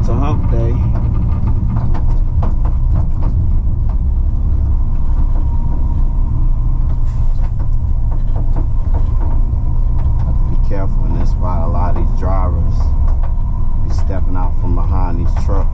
to hump day. Careful in this spot. A lot of these drivers be stepping out from behind these trucks.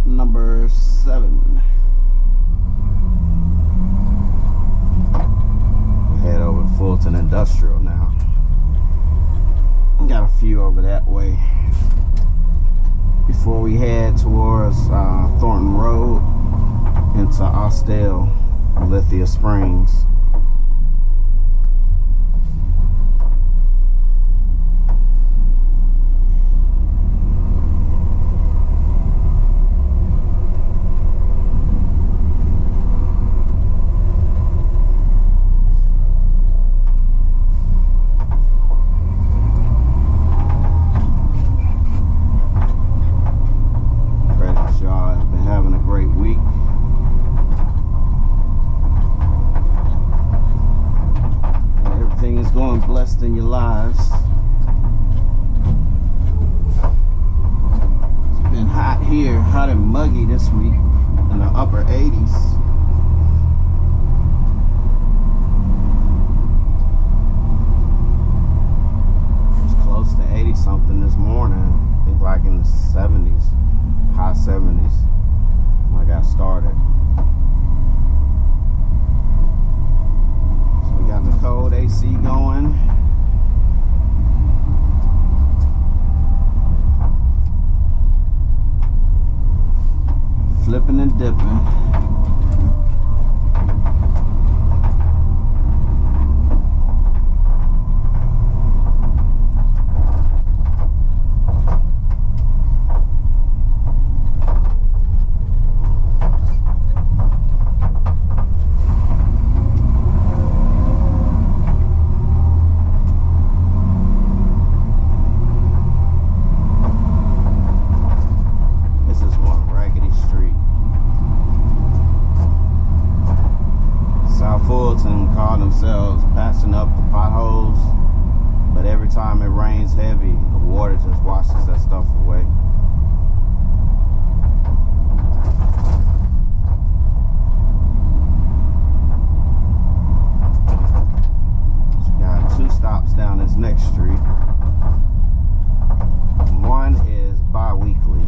Number 7. We head over to Fulton Industrial now. Got a few over that way before we head towards Thornton Road into Austell, Lithia Springs. Blessed in your lives. It's been hot here, hot and muggy this week in the upper 80s. It's close to 80 something this morning. I think like in the 70s, high 70s when I got started. Got the cold AC going. Flipping and dipping. Call themselves patching up the potholes, but every time it rains heavy, the water just washes that stuff away. So we got 2 stops down this next street. One is bi-weekly.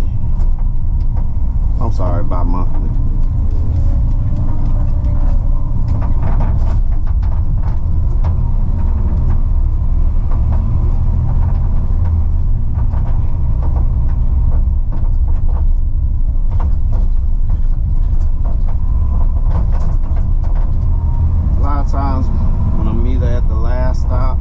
I'm sorry, bi-monthly. Times when I'm either at the last stop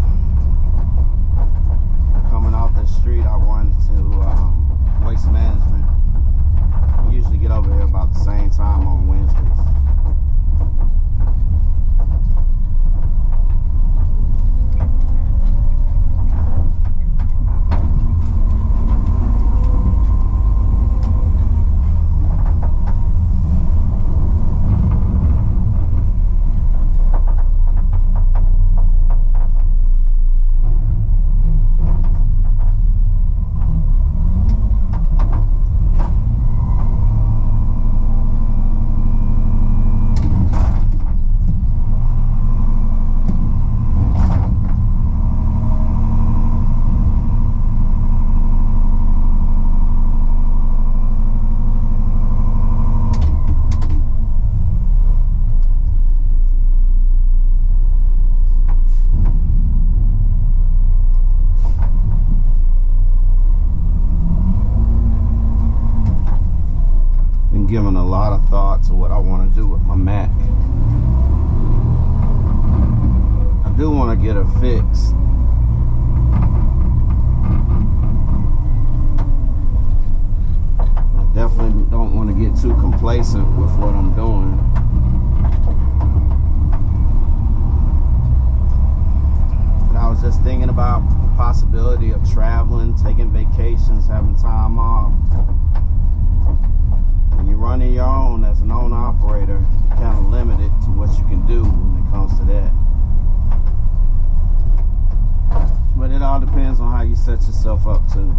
or coming off the street, I run to Waste Management. I usually get over here about the same time on Wednesdays. Giving a lot of thought to what I want to do with my Mac. I do want to get her fixed. want to get too complacent with what I'm doing. But I was just thinking about the possibility of traveling, taking vacations, having time off. When you're running your own as an owner operator, you're kind of limited to what you can do when it comes to that. But it all depends on how you set yourself up too.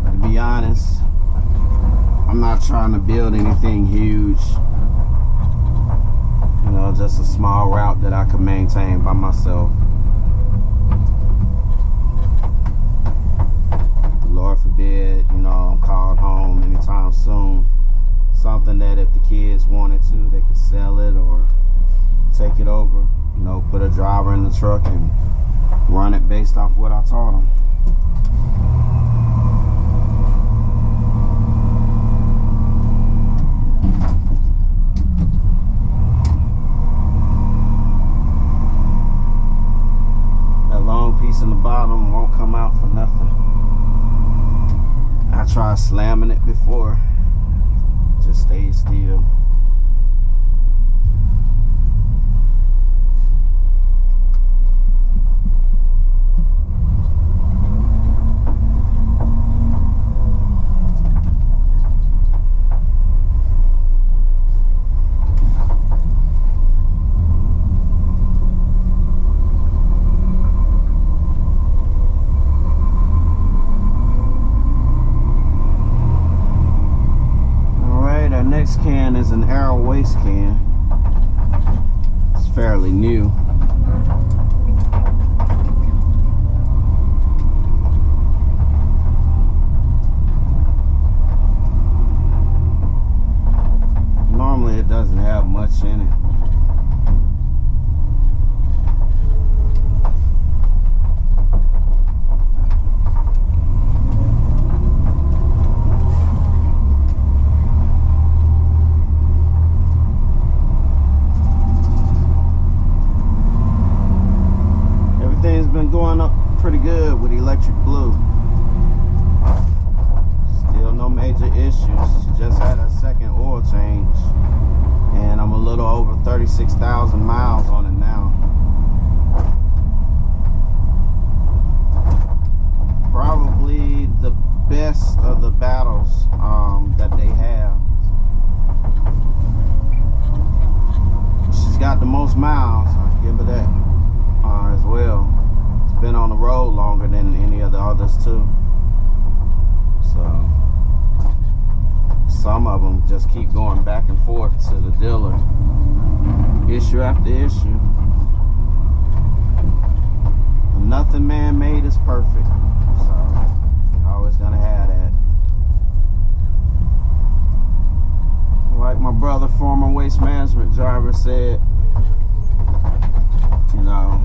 But to be honest, I'm not trying to build anything huge. You know, just a small route that I could maintain by myself. Lord forbid, you know, I'm called home anytime soon. Something that if the kids wanted to, they could sell it or take it over. You know, put a driver in the truck and run it based off what I taught them. That long piece in the bottom won't come out for nothing. I tried slamming it before. Just stayed still. Next can is an Arrow waste can. It's fairly new. Normally it doesn't have much in it. Been going up pretty good with Electric Blue. Still no major issues. She just had a second oil change and I'm a little over 36,000 miles on it now. Probably the best of the battles that they have. She's got the most miles, I'll give her that as well. Been on the road longer than any of the others too. So some of them just keep going back and forth to the dealer, issue after issue. And nothing man-made is perfect, so you're always gonna have that. Like my brother, former waste management driver, said, you know,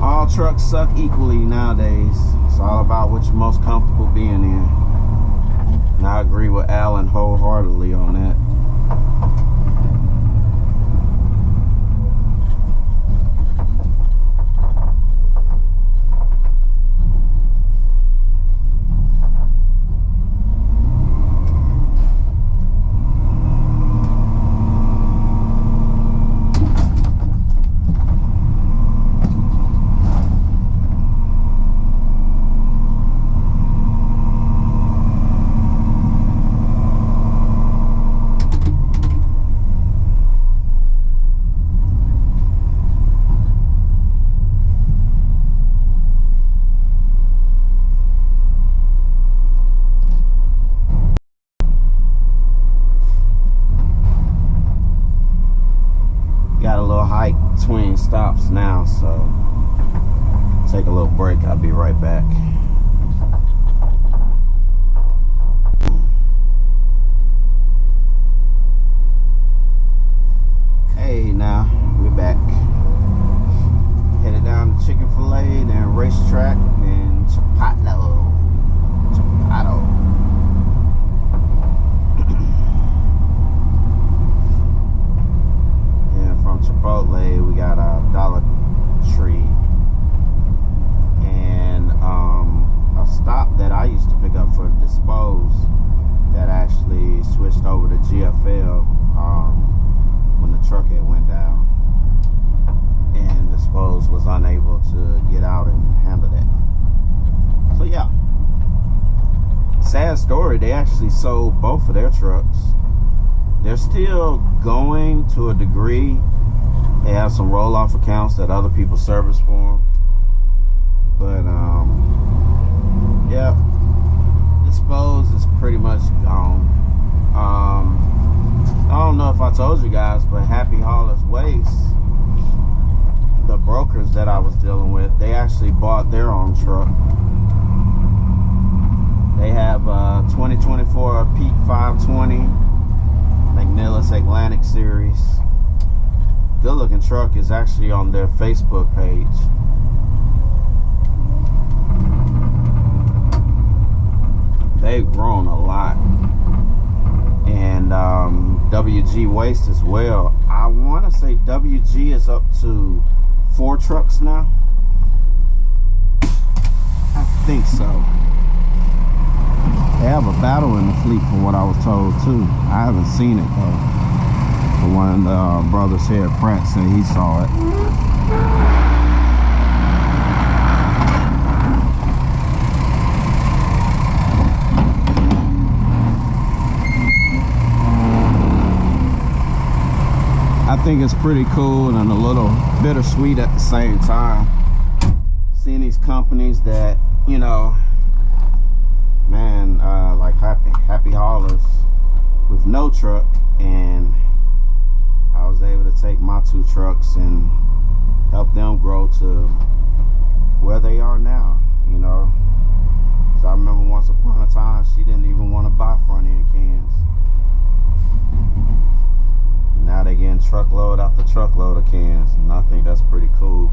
all trucks suck equally nowadays. It's all about what you're most comfortable being in. And I agree with Alan wholeheartedly on that. Between stops now, so take a little break. I'll be right back. Hey, now we're back. Headed down to Chick-fil-A, then Racetrack, then Chipotle. Chipotle, we got a Dollar Tree and a stop that I used to pick up for Dispose that actually switched over to GFL when the truck had went down, and Dispose was unable to get out and handle that. So yeah, sad story. They actually sold both of their trucks. They're still going to a degree. They have some roll-off accounts that other people service for them. But, yeah, Dispose is pretty much gone. I don't know if I told you guys, but Happy Haulers Waste, the brokers that I was dealing with, they actually bought their own truck. They have a 2024 Peak 520 McNeilus Atlantic Series. Good looking truck. Is actually on their Facebook page. They've grown a lot. And WG Waste as well. I want to say WG is up to 4 trucks now. I think so. They have a battle in the fleet from what I was told too. I haven't seen it though. But one of the brothers here at Pratt said he saw it. I think it's pretty cool and a little bittersweet at the same time. Seeing these companies that, you know, man, like Happy Haulers with no truck, and I was able to take my 2 trucks and help them grow to where they are now, you know. So I remember once upon a time, she didn't even want to buy front end cans. Now they're getting truckload after truckload of cans, and I think that's pretty cool.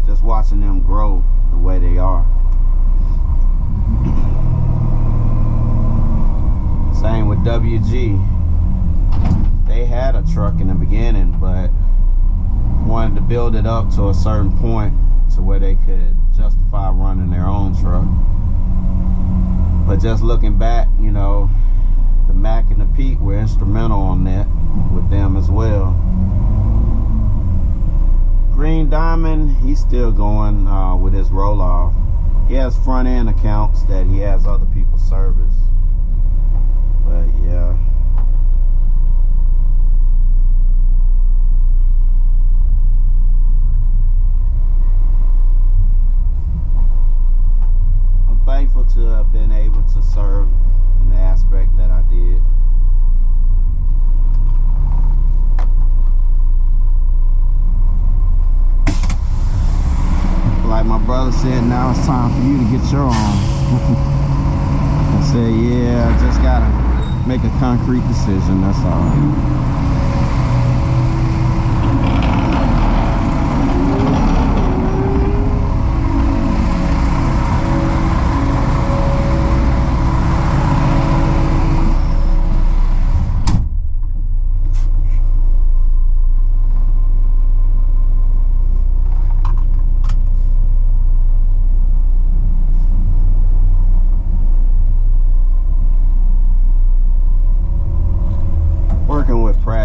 Just watching them grow the way they are. Same with WG. They had a truck in the beginning, but wanted to build it up to a certain point to where they could justify running their own truck. But just looking back, you know, the Mac and the Pete were instrumental on that with them as well. Green Diamond, he's still going with his roll-off. He has front end accounts that he has other people service. But yeah. I'm thankful to have been able to serve in the aspect that I did. Like my brother said, now it's time for you to get your own. I said, yeah, I just gotta make a concrete decision, that's all.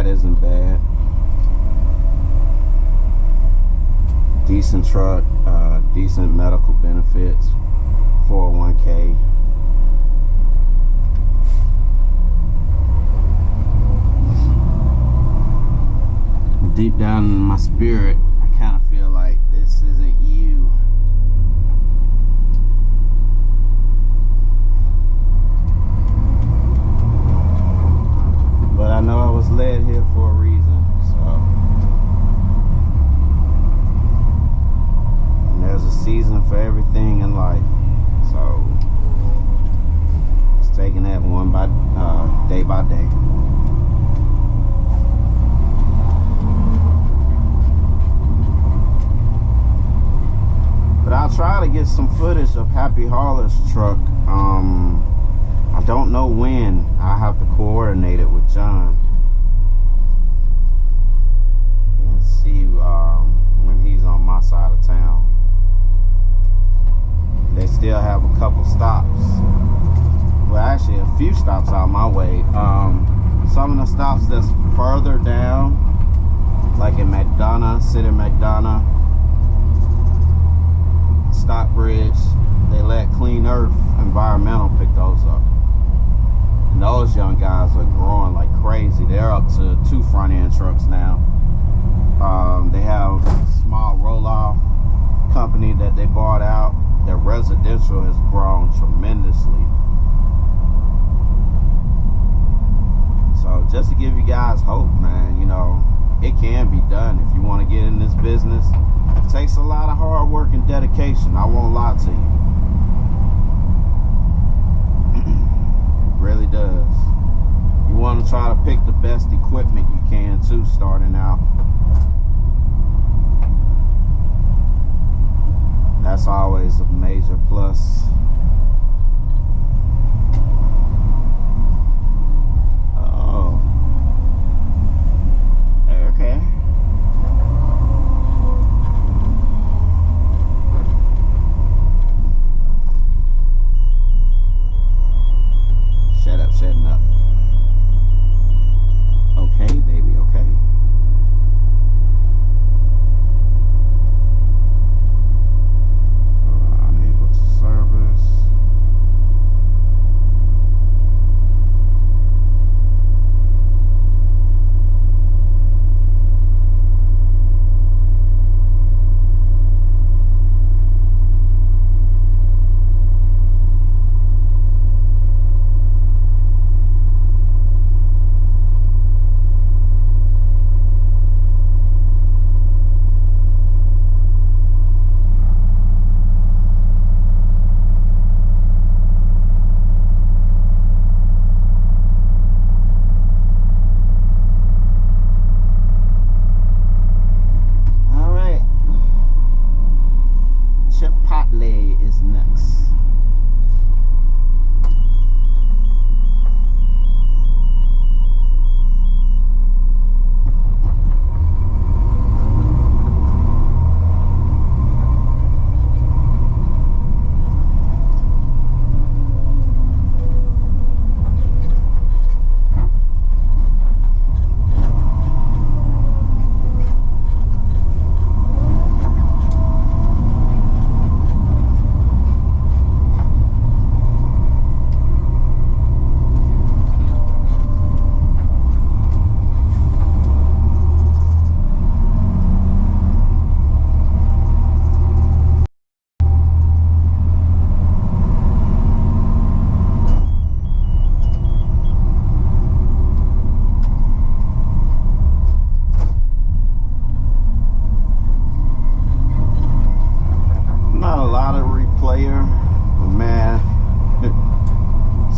Isn't bad. Decent truck, decent medical benefits, 401k. Deep down in my spirit, I kind of feel like this isn't you. But I know I was led here for a reason, so. And there's a season for everything in life, so just taking that one by day by day. But I'll try to get some footage of Happy Hauler's truck. I don't know when. I have to coordinate it with John and see when he's on my side of town. They still have a couple stops. Well, actually a few stops out my way. Some of the stops that's further down, like in McDonough, City McDonough, Stockbridge, they let Clean Earth Environmental pick those up. And those young guys are growing like crazy. They're up to 2 front end trucks now. They have a small roll-off company that they bought out. Their residential has grown tremendously. So just to give you guys hope, man, you know, it can be done if you want to get in this business. It takes a lot of hard work and dedication. I won't lie to you. It really does. You want to try to pick the best equipment you can too, starting out. That's always a major plus. Oh. Okay. Shutting up. Okay, baby, okay. Unable to service. Is next.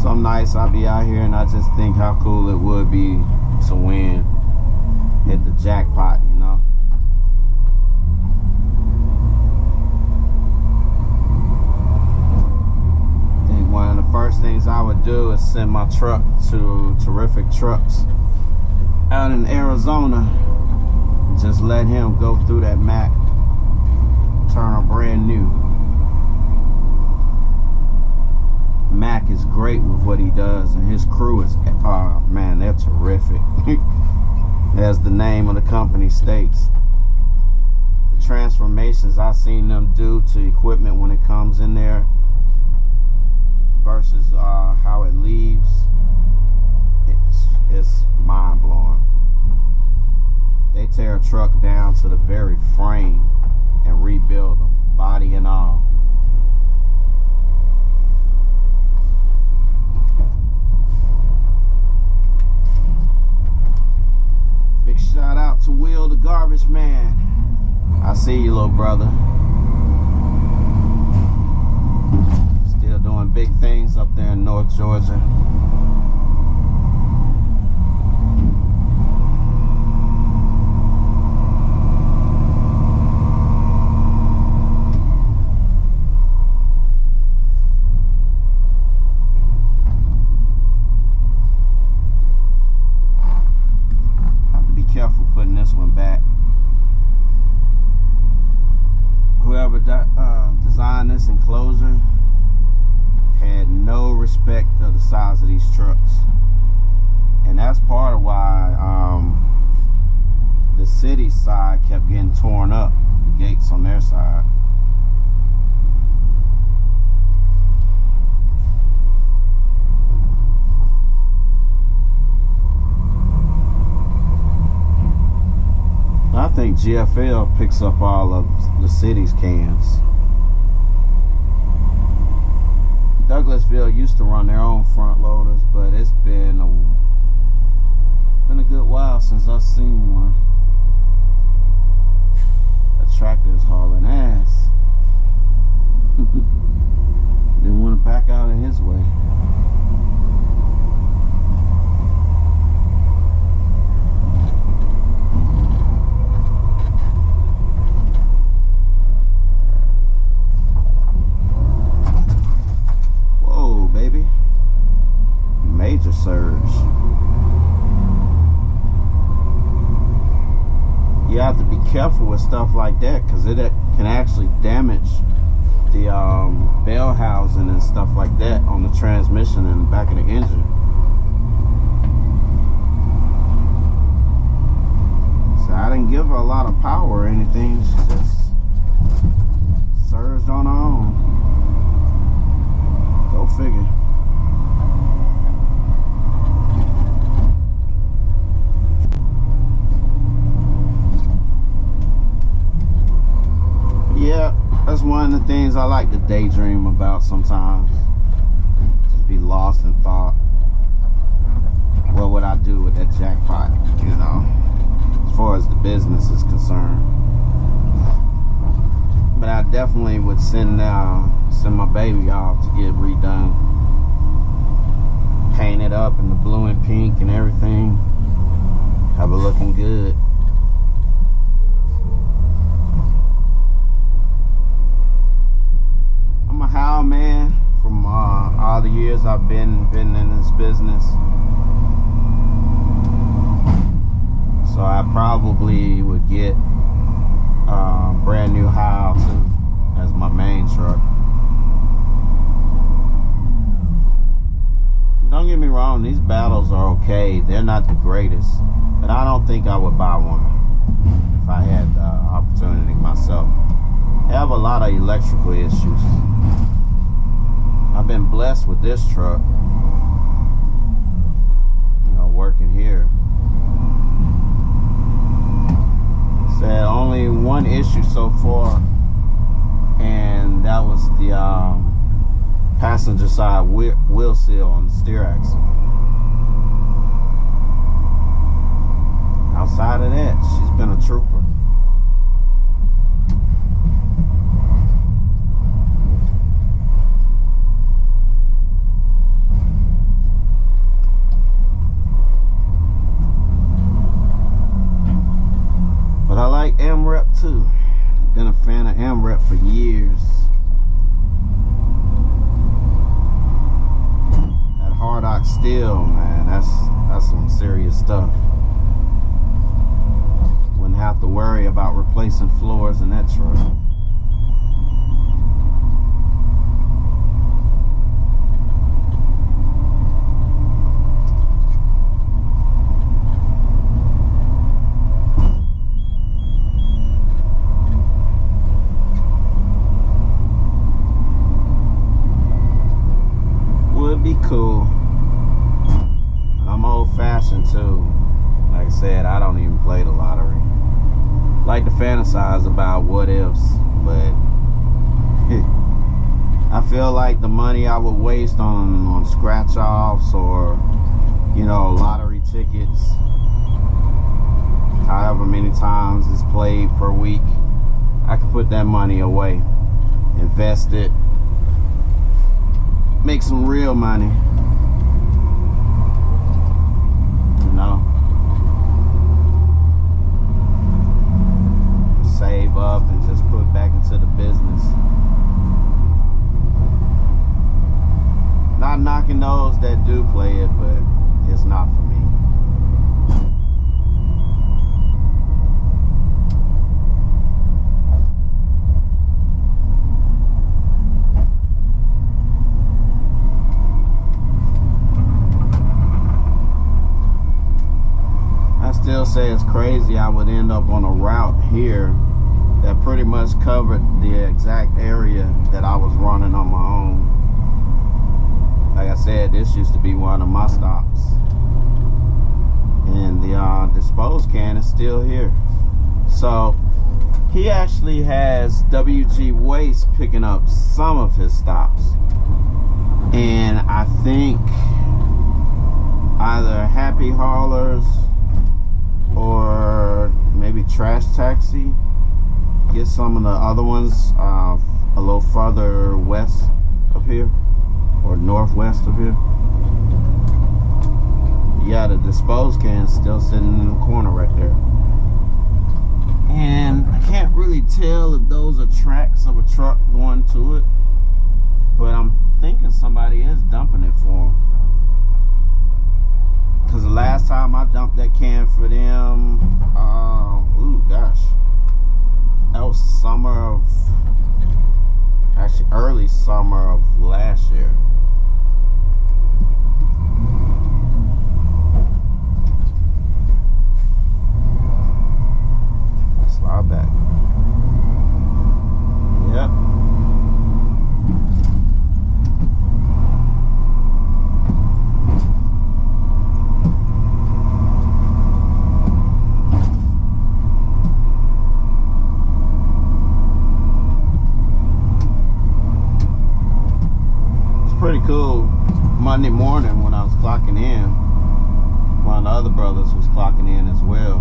Some nights I'll be out here and I just think how cool it would be to win, hit the jackpot, you know. I think one of the first things I would do is send my truck to Terrific Trucks out in Arizona. Just let him go through that Mac, turn her brand new. Mac is great with what he does, and his crew is, man, they're terrific. As the name of the company states, the transformations I've seen them do to equipment when it comes in there versus how it leaves, it's mind-blowing. They tear a truck down to the very frame and rebuild them, body and all. Big shout out to Will the Garbage Man. I see you, little brother. Still doing big things up there in North Georgia. Careful putting this one back. Whoever designed this enclosure respect of the size of these trucks. And that's part of why the city side kept getting torn up, the gates on their side. I think GFL picks up all of the city's cans. Douglasville used to run their own front loaders, but it's been a good while since I've seen one. That tractor is hauling ass. Didn't want to back out in his way. Major surge. You have to be careful with stuff like that because it can actually damage the bell housing and stuff like that on the transmission and the back of the engine. So I didn't give her a lot of power or anything. She just surged on her own. Go figure. Yeah, that's one of the things I like to daydream about sometimes. Just be lost in thought. What would I do with that jackpot, you know, as far as the business is concerned. But I definitely would send my baby off to get redone. Paint it up in the blue and pink and everything. Have it looking good. I'm a how man from all the years I've been in this business. So I probably would get a brand new How too as my main truck. Don't get me wrong, these battles are okay. They're not the greatest, but I don't think I would buy one if I had the opportunity myself. They have a lot of electrical issues. I've been blessed with this truck, you know, working here. Said only one issue so far, and that was the passenger side wheel seal on the steer axle. Outside of that, she's been a trooper. But I like AMREP too. Been a fan of AMREP for years. That hard ox steel, man, that's some serious stuff. Wouldn't have to worry about replacing floors in that truck. Cool. I'm old-fashioned too. Like I said, I don't even play the lottery. Like to fantasize about what ifs, but I feel like the money I would waste on scratch-offs or, you know, lottery tickets, however many times it's played per week, I could put that money away, invest it, make some real money, you know, save up and just put back into the business. Not knocking those that do play it, but it's not for me. say it's crazy. I would end up on a route here that pretty much covered the exact area that I was running on my own. Like I said, this used to be one of my stops. And the disposed can is still here. So he actually has WG Waste picking up some of his stops. And I think either Happy Haulers or maybe Trash Taxi get some of the other ones a little further west of here, or northwest of here. Yeah, the disposed can's still sitting in the corner right there. And I can't really tell if those are tracks of a truck going to it, but I'm thinking somebody is dumping it for them. Because the last time I dumped that can for them, ooh gosh, that was early summer of last year. Slide back. Yep. Pretty cool. Monday morning when I was clocking in, one of the other brothers was clocking in as well,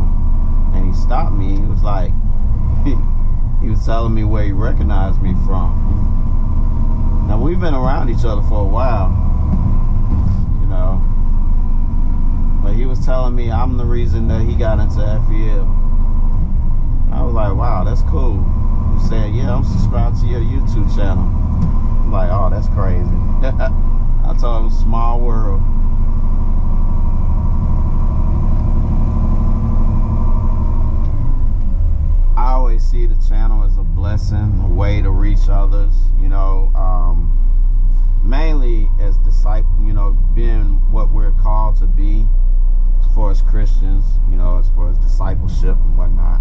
and he stopped me. He was like, he was telling me where he recognized me from. Now we've been around each other for a while, you know, but he was telling me I'm the reason that he got into FEL. I was like, wow, that's cool. He said, yeah, I'm subscribed to your YouTube channel. I'm like, oh, that's crazy. I told him, small world. I always see the channel as a blessing, a way to reach others, you know, mainly as disciples, you know, being what we're called to be as far as Christians, you know, as far as discipleship and whatnot.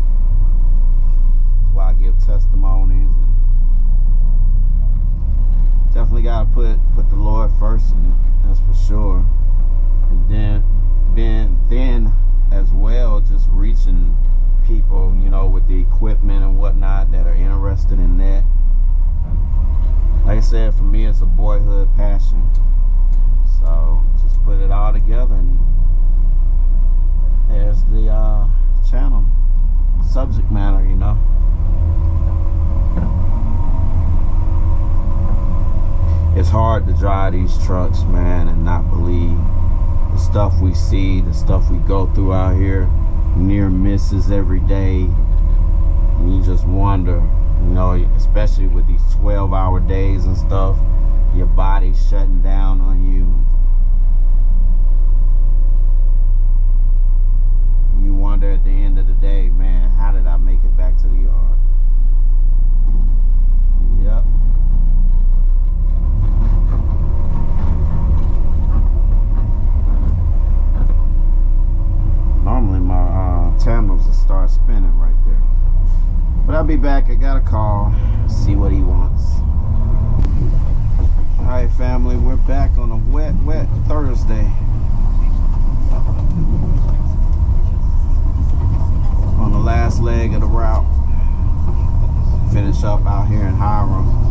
That's why I give testimonies, and definitely gotta put the Lord first in it, that's for sure. And then as well, just reaching people, you know, with the equipment and whatnot that are interested in that. Like I said, for me, it's a boyhood passion. So just put it all together, and there's the channel subject matter, you know. It's hard to drive these trucks, man, and not believe the stuff we see, the stuff we go through out here, near misses every day. And you just wonder, you know, especially with these 12-hour days and stuff, your body's shutting down on you. You wonder at the end of the day, man, how did I make it back to the yard? Yep. Normally my tandem will start spinning right there. But I'll be back. I got a call. See what he wants. Alright, family, we're back on a wet Thursday. On the last leg of the route. Finish up out here in Hiram.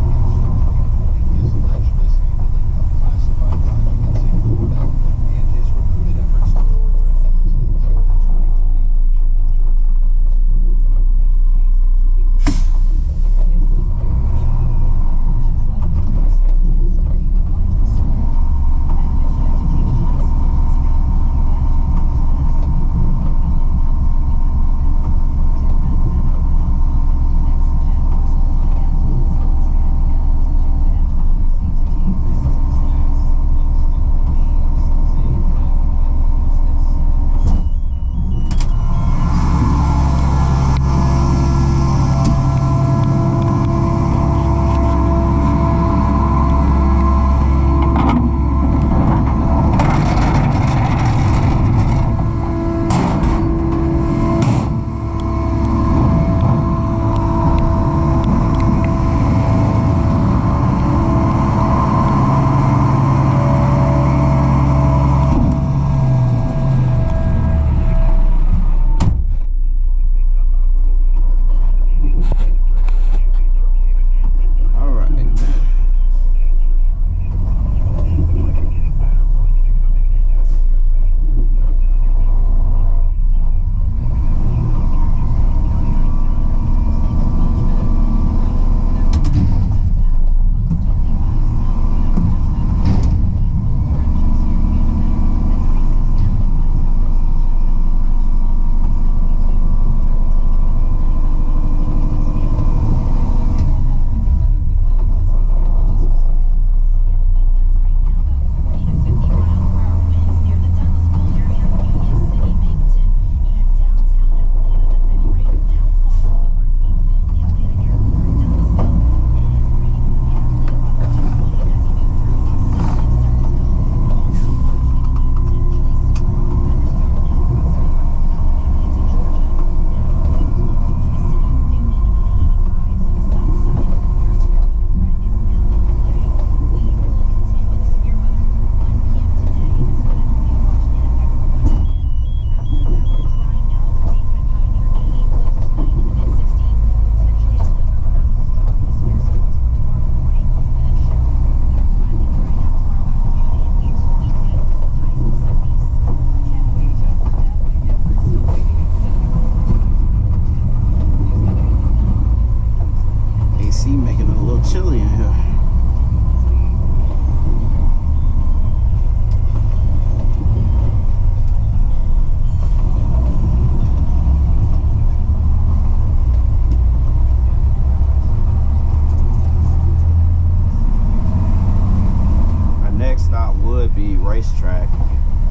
racetrack,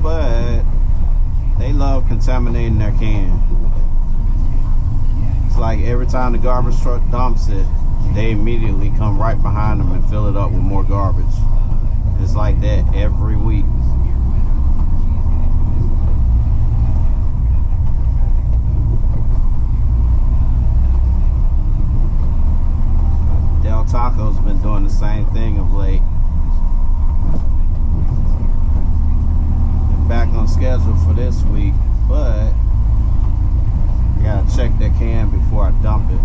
but they love contaminating their can. It's like every time the garbage truck dumps it, they immediately come right behind them and fill it up with more garbage. It's like that every week. Del Taco's been doing the same thing of late. They're back on schedule for this week, but I gotta check that can before I dump it.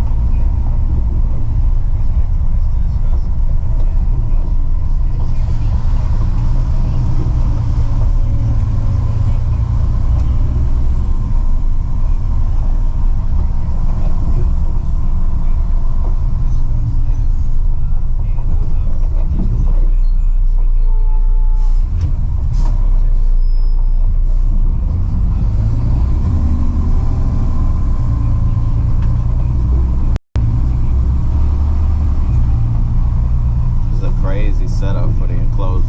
Crazy setup for the enclosure.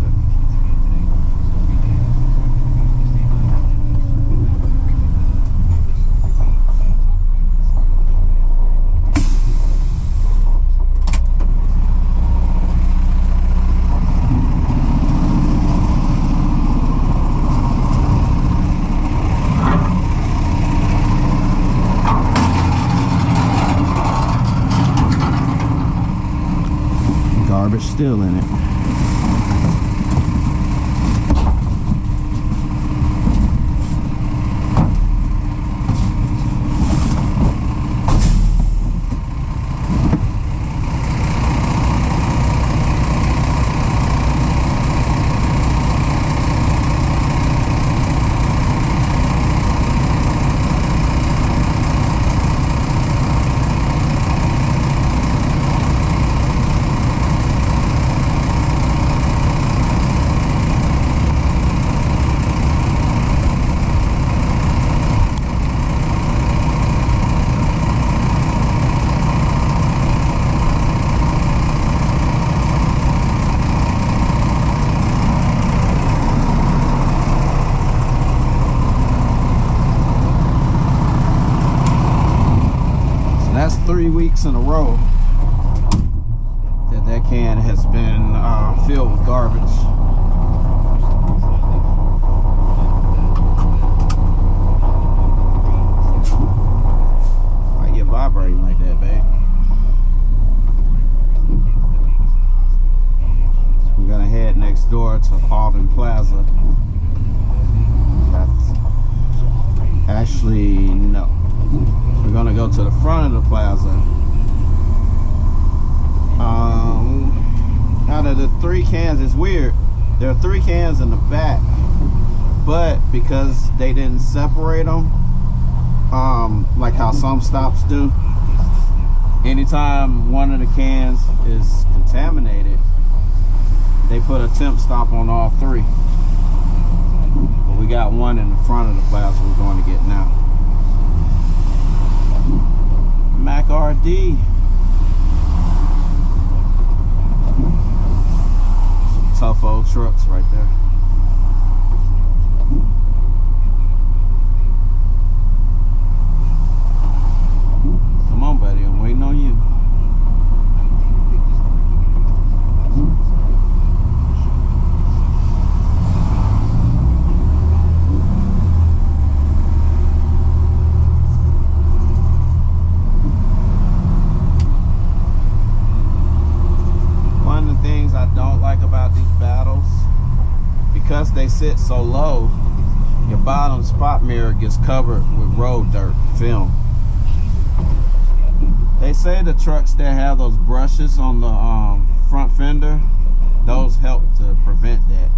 Garbage still in it. That's 3 weeks in a row that can has been filled with garbage. Why you vibrating like that, babe? So we're gonna head next door to Alden Plaza. Actually, no. We're gonna go to the front of the plaza. Out of the 3 cans, it's weird. There are 3 cans in the back, but because they didn't separate them, like how some stops do, anytime one of the cans is contaminated, they put a temp stop on all 3. But we got one in the front of the plaza we're going to get now. Mac RD. Some tough old trucks right there. Come on, buddy, I'm waiting on you. I don't like about these battles, because they sit so low, your bottom spot mirror gets covered with road dirt film. They say the trucks that have those brushes on the front fender, those help to prevent that.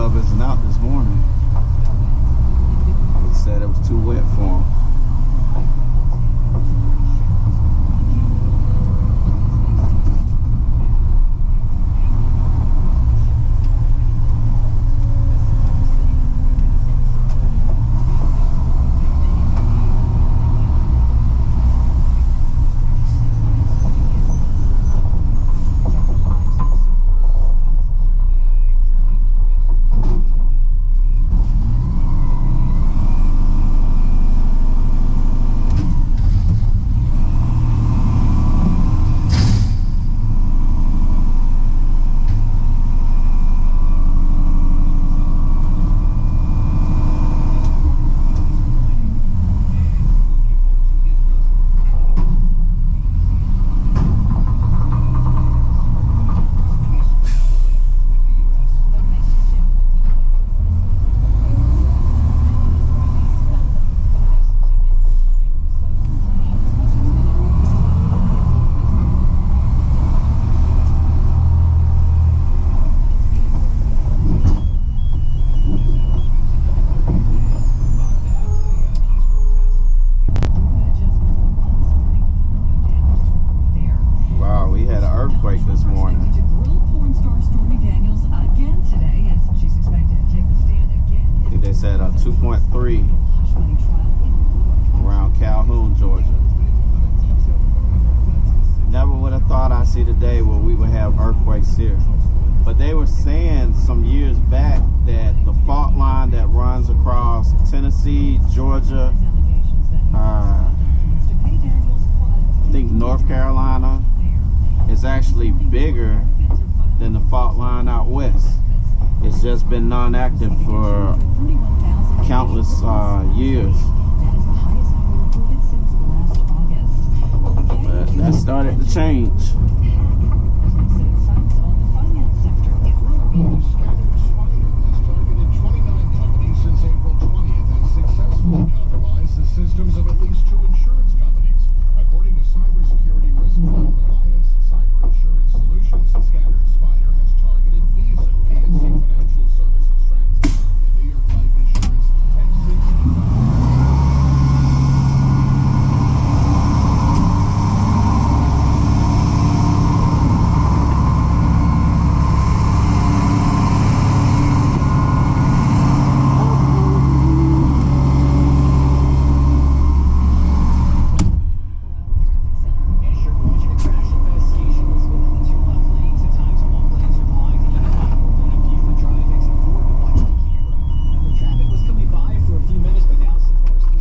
Love isn't out this morning. He said it was too wet for him. This morning. I think they said 2.3 around Calhoun, Georgia. Never would have thought I'd see the day where we would have earthquakes here. But they were saying some years back that the fault line that runs across Tennessee, Georgia, I think North Carolina, is actually bigger than the fault line out west. It's just been non-active for countless years. But that started to change. Systems of at least 2 insurance companies, according to cybersecurity risk firm Alliance Cyber Insurance Solutions. Scattered Spider has targeted Visa, PNC Financial Services, Trans American, New York Life Insurance, and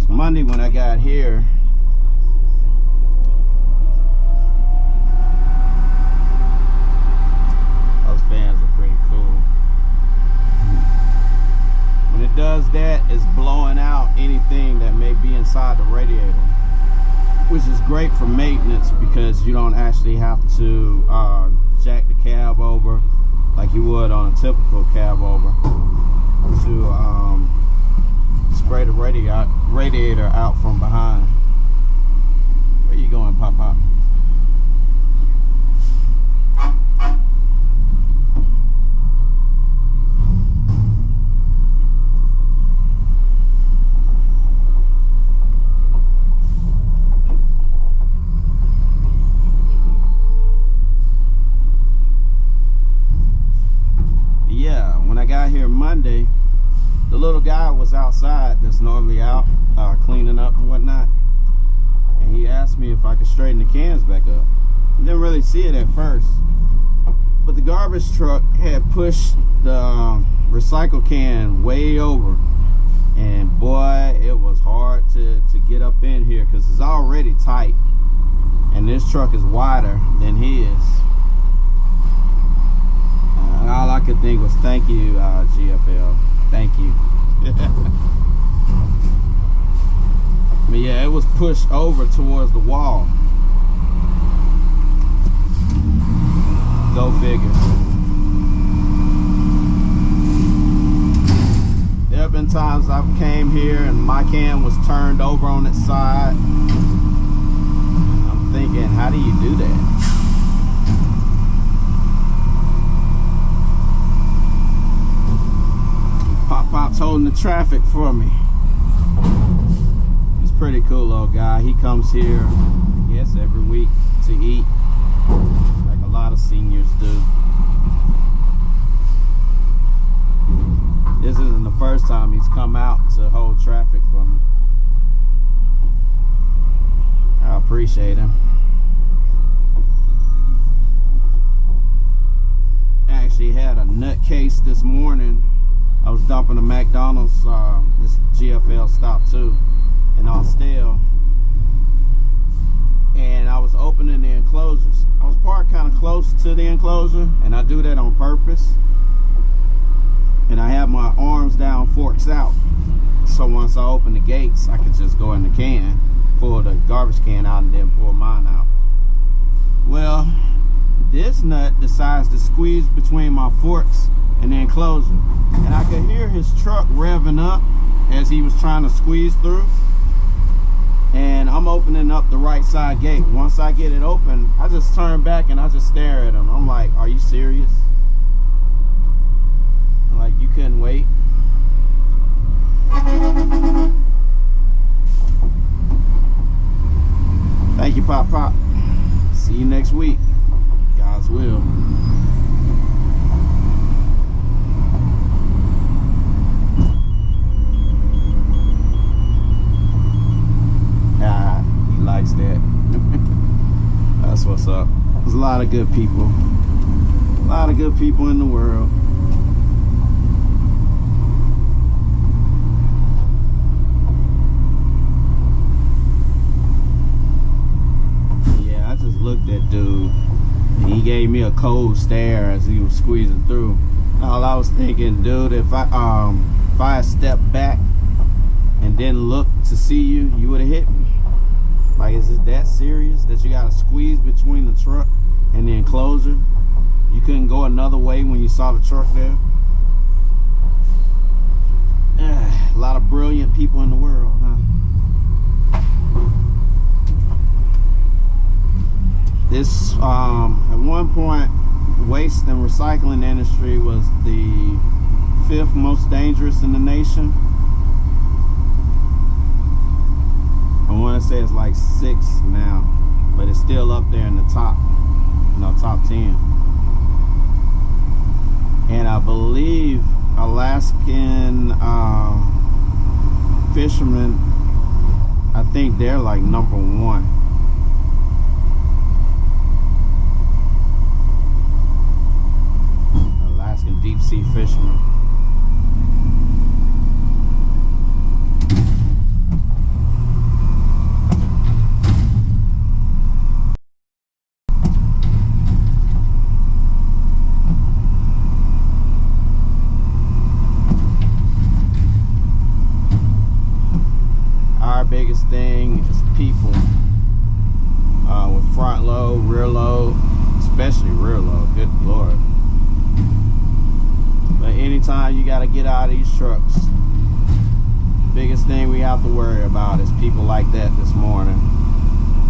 Monday when I got here, those fans are pretty cool. When it does that, it's blowing out anything that may be inside the radiator, which is great for maintenance because you don't actually have to jack the cab over like you would on a typical cab over to spray the radiator out from behind. Where you going, Pop-Pop? Yeah, when I got here Monday, the little guy was outside that's normally out cleaning up and whatnot, and he asked me if I could straighten the cans back up. Didn't really see it at first, but the garbage truck had pushed the recycle can way over, and boy, it was hard to get up in here because it's already tight, and this truck is wider than his. And all I could think was, thank you, GFL. Thank you. But yeah, it was pushed over towards the wall. Go figure. There have been times I've came here and my can was turned over on its side. I'm thinking, how do you do that? He's holding the traffic for me. He's pretty cool little guy. He comes here, I guess, every week to eat, like a lot of seniors do. This isn't the first time he's come out to hold traffic for me. I appreciate him. Actually had a nutcase this morning. I was dumping a McDonald's, this GFL stop too, in Austell, and I was opening the enclosures. I was parked kind of close to the enclosure, and I do that on purpose. And I have my arms down, forks out, so once I open the gates, I could just go in the can, pull the garbage can out, and then pull mine out. Well, this nut decides to squeeze between my forks and the enclosure, and I could hear his truck revving up as he was trying to squeeze through. And I'm opening up the right side gate. Once I get it open, I just turn back and I just stare at him. I'm like, are you serious? Like, you couldn't wait? Thank you, Pop Pop. See you next week. God's will. He likes that. That's what's up. There's a lot of good people. A lot of good people in the world. Looked at dude, and he gave me a cold stare as he was squeezing through. All I was thinking, dude, if I had stepped back and didn't look to see you, you would have hit me. Like, is it that serious that you gotta squeeze between the truck and the enclosure? You couldn't go another way when you saw the truck there? A lot of brilliant people in the world, huh? This, at one point, the waste and recycling industry was the 5th most dangerous in the nation. I want to say it's like 6 now, but it's still up there in the top, top 10. And I believe Alaskan fishermen, I think they're like number 1. Deep sea fishermen. Our biggest thing is people, with front load, rear load, especially rear load. Good Lord. But anytime you got to get out of these trucks, the biggest thing we have to worry about is people like that this morning.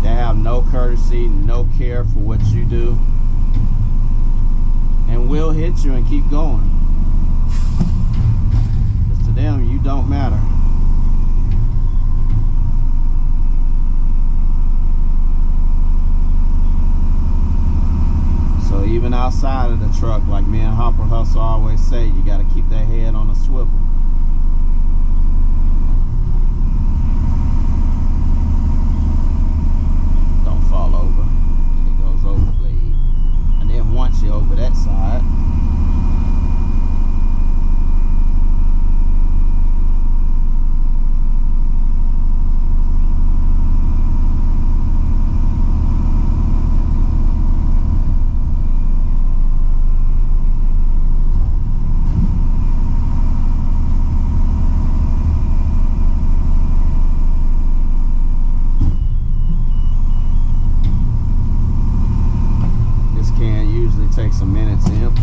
They have no courtesy, no care for what you do, and will hit you and keep going. Because to them, you don't matter. So even outside of the truck, like me and Hopper Hustle always say, you got to keep that head on a swivel. Don't fall over. And it goes over the blade. And then once you're over that side, takes a minute to empty.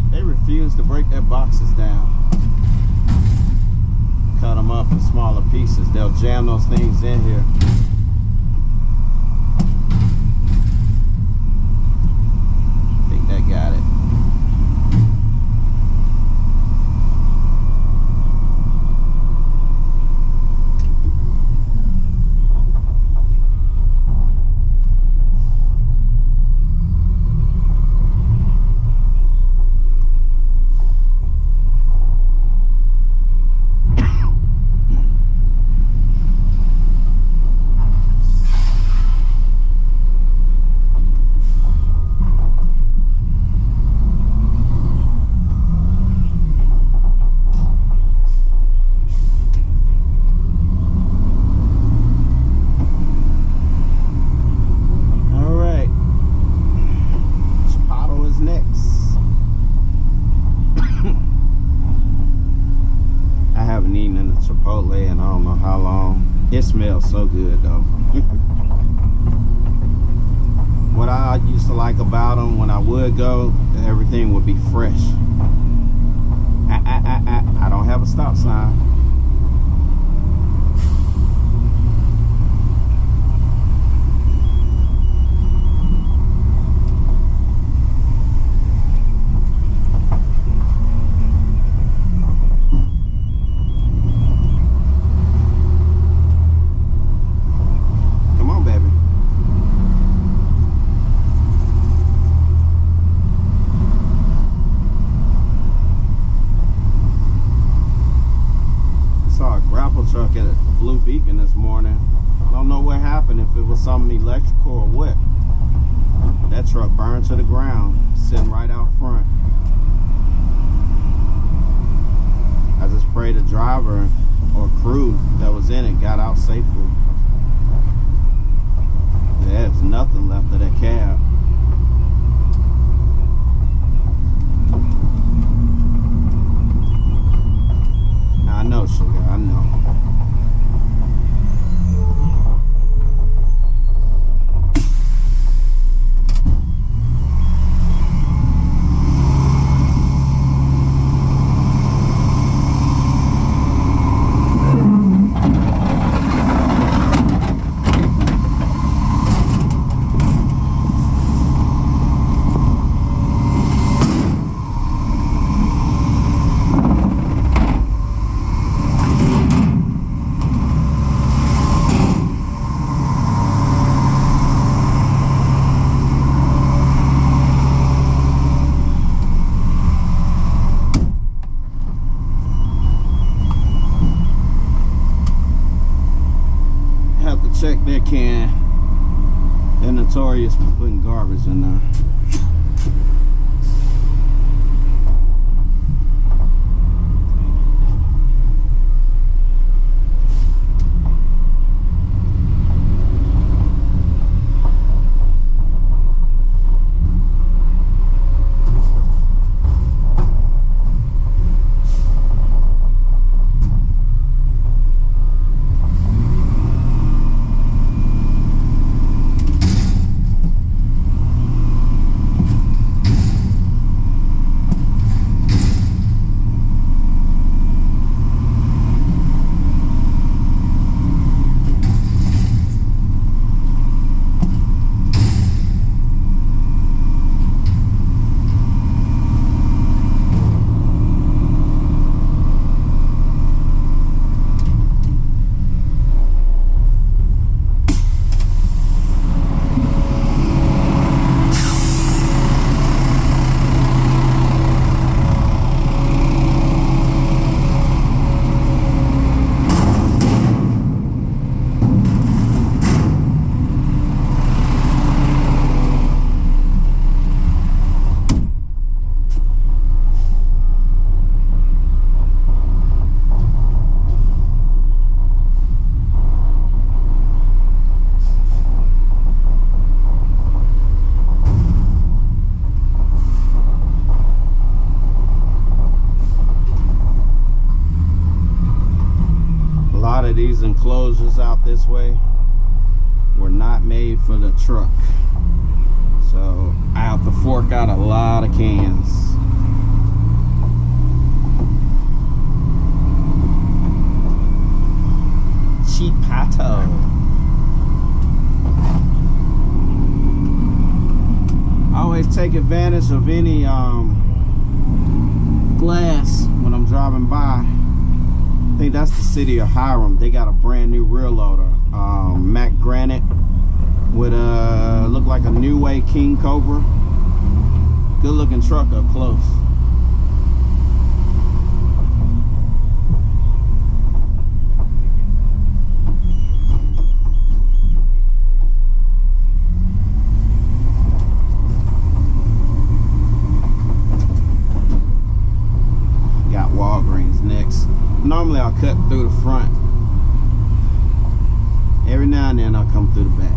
They refuse to break their boxes down. Cut them up in smaller pieces. They'll jam those things in here. I think that got it. Chipotle in I don't know how long. It smells so good though. What I used to like about them, when I would go, everything would be fresh. I don't have a stop sign. Truck at a Blue Beacon this morning. I don't know what happened, if it was something electrical or what. That truck burned to the ground, sitting right out front. I just pray the driver or crew that was in it got out safely. There's nothing left of that cab. I know, sugar, I know. Check their can. They're notorious for putting garbage in there. These enclosures out this way were not made for the truck, so I have to fork out a lot of cans. Cheapato. I always take advantage of any glass when I'm driving by. I think that's the city of Hiram. They got a brand new rear loader, Mac Granite, with look like a New Way King Cobra. Good looking truck up close. Got Walgreens next. Normally I'll cut through the front. Every now and then I'll come through the back.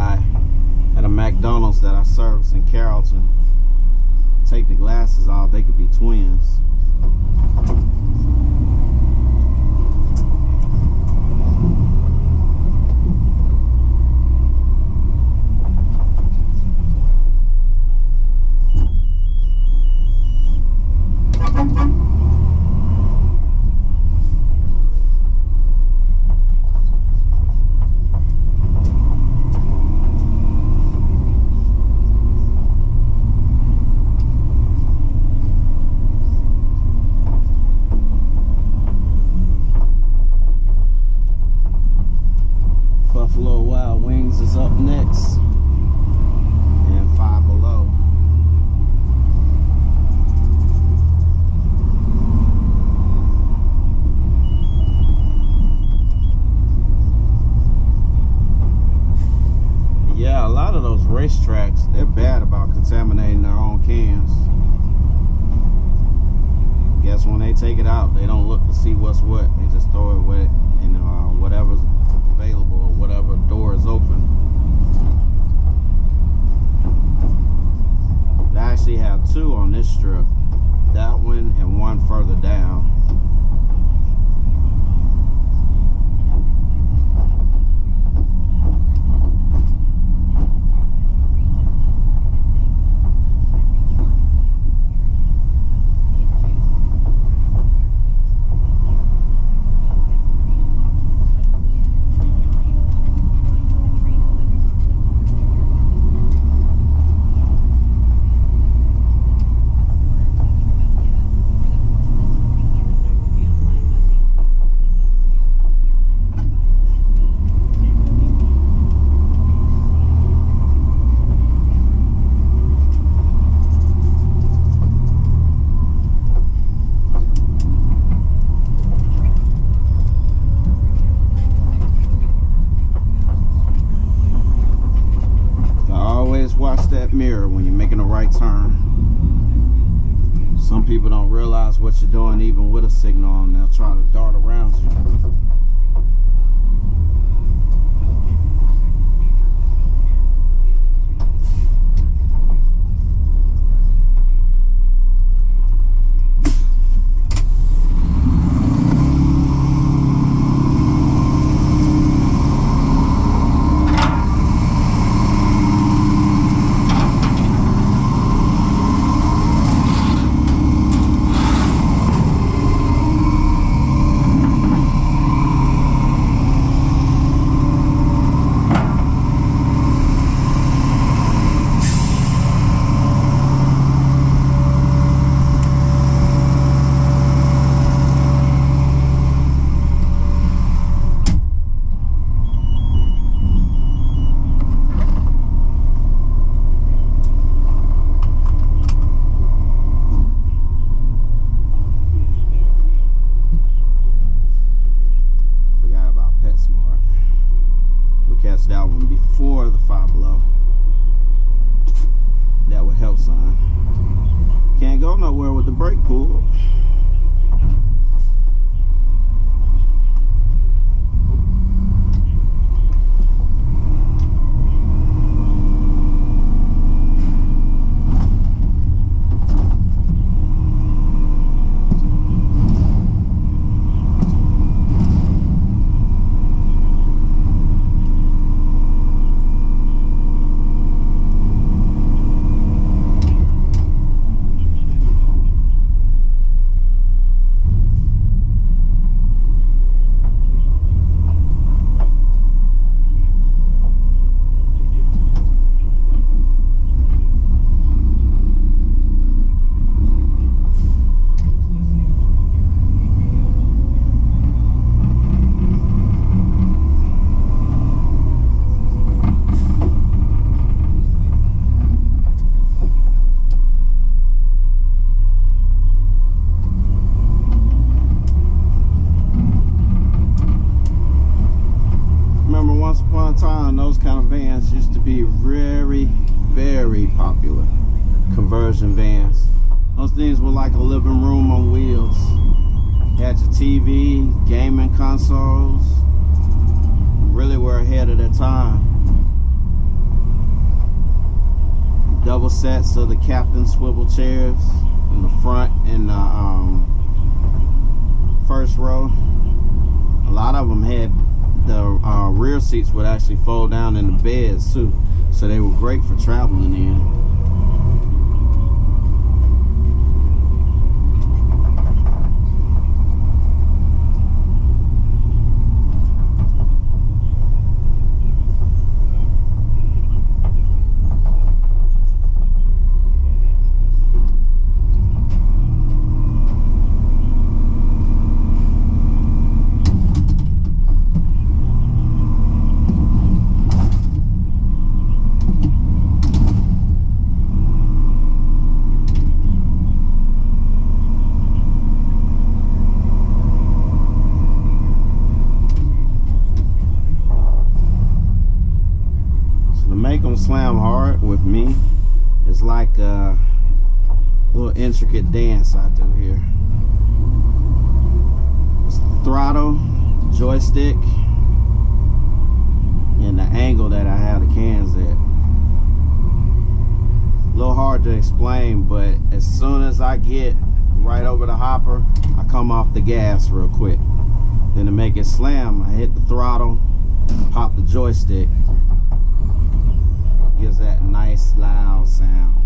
guy at a McDonald's that I service in Carrollton take the glasses off, they could be twins. Buffalo Wild Wings is up next, and Five Below. Yeah, a lot of those racetracks, they're bad about contaminating their own cans. Guess when they take it out, they don't look to see what's what. They just throw it with it in whatever's available or whatever door is open. They actually have two on this strip, that one and one further down. Watch that mirror when you're making a right turn. Some people don't realize what you're doing even with a signal, and they'll try to dart around you. Catch that one before the Five Below. That would help, son. Can't go nowhere with the brake pulled. Once upon a time, those kind of vans used to be very, very popular. Conversion vans. Those things were like a living room on wheels. You had your TV, gaming consoles. Really were ahead of their time. double sets of the captain swivel chairs in the front and the first row. A lot of them had the rear seats would actually fold down in the beds too, so they were great for traveling in. Make them slam hard with me. It's like a little intricate dance I do here. It's the throttle, joystick, and the angle that I have the cans at. A little hard to explain, but as soon as I get right over the hopper, I come off the gas real quick. Then to make it slam, I hit the throttle, pop the joystick. Gives that nice loud sound.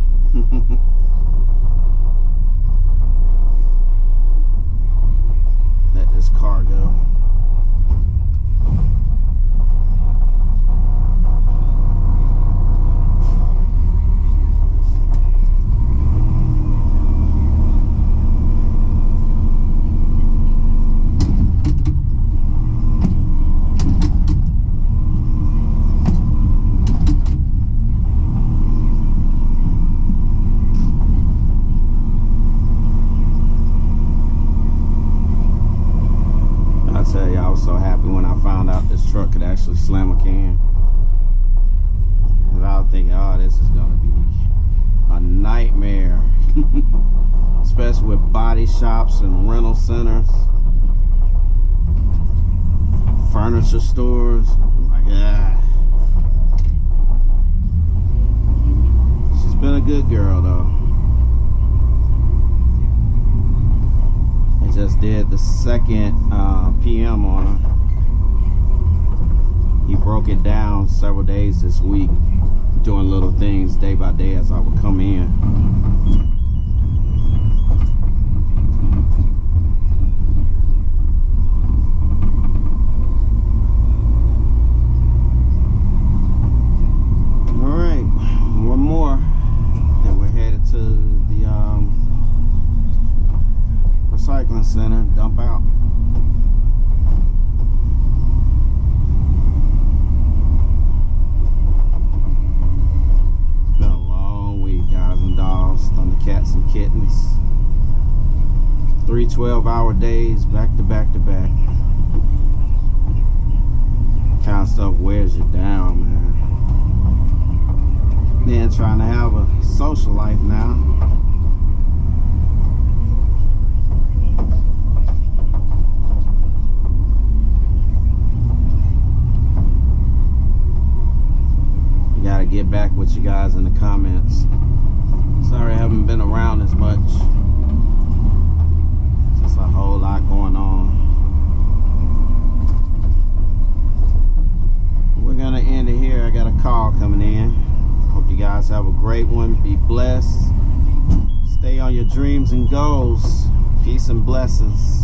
Let this car go. I was so happy when I found out this truck could actually slam a can. And I was thinking, oh, this is gonna be a nightmare. Especially with body shops and rental centers, furniture stores. Like, she's been a good girl though. Just did the second PM on her. He broke it down several days this week, doing little things day by day as I would come in. All right, one more. Then we're headed to the recycling center, dump out. It's been a long week, guys and dolls, thundercats and kittens. 3 12-hour days, back to back to back. Kind of stuff wears you down, man. Then trying to have a social life now. Gotta get back with you guys in the comments. Sorry I haven't been around as much. Just a whole lot going on. We're gonna end it here. I got a call coming in. Hope you guys have a great one. Be blessed. Stay on your dreams and goals. Peace and blessings.